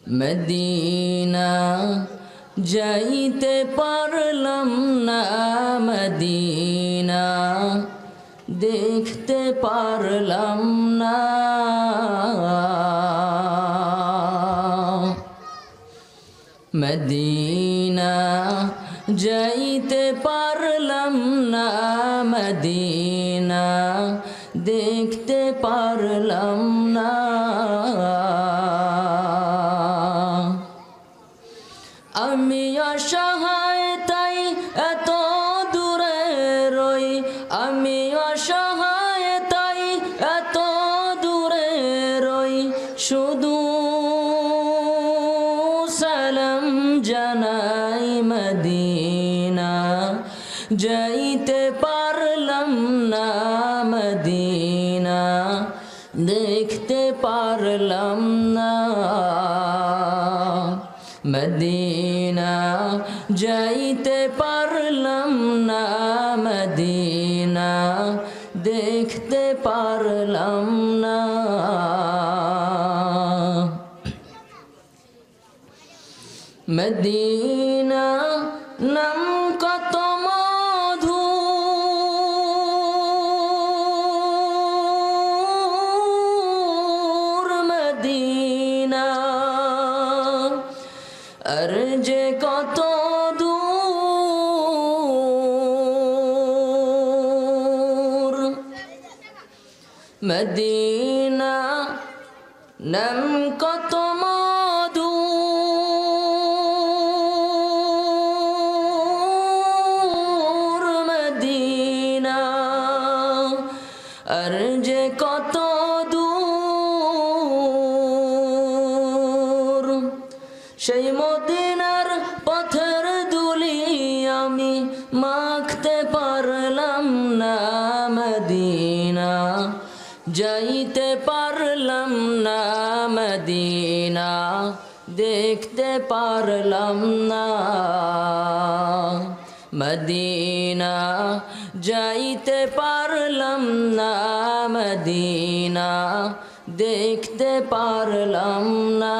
Medina যাইতে পারলাম না, মদিনা দেখতে পারলাম না। মদিনা যাইতে পারলাম না, মদিনা দেখতে পারলাম না। আমি অসহায় তাই এত দূরে রই, আমি অসহায় তাই এত দূরে রই, শুধু সালাম জানাই মদিনা যাইতে পারলাম না, মদিনা দেখতে পারলাম না। মদিনা যাইতে পারলাম না, মদিনা দেখতে পারলাম না। মদিনা নাম কত মধু, মদিনা আর যে কত দূর। মদিনা নাম কত মধু, মদিনা আর যে কত দূর। সেই মদিনার পথের ধুলি আমি মাখতে পারলাম না, মদিনা যাইতে পারলাম না, মদিনা দেখতে পারলাম না। মদিনা যাইতে পারলাম না, মদিনা দেখতে পারলাম না।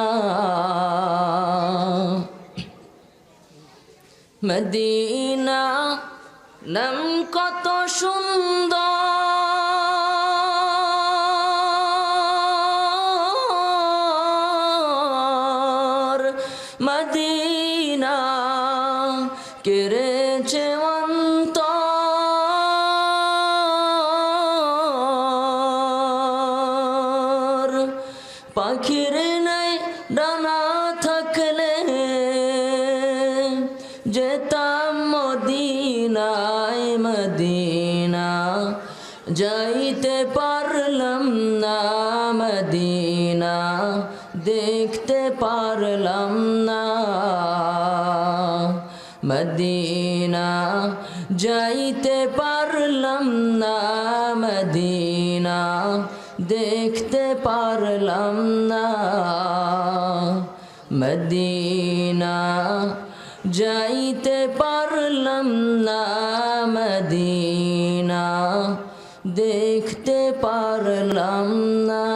মদিনা নাম কত সুন্দর, মদিনা কেড়েছে অন্তর। পাখির নাই ডানা থাকলে যেতাম মদিনায়, মদিনা যাইতে পারলাম না, মদিনা দেখতে পারলাম না। মদিনা যাইতে পারলাম না, মদিনা দেখতে পারলাম না। মদিনা যাইতে পারলাম না, মদিনা দেখতে পারলাম না।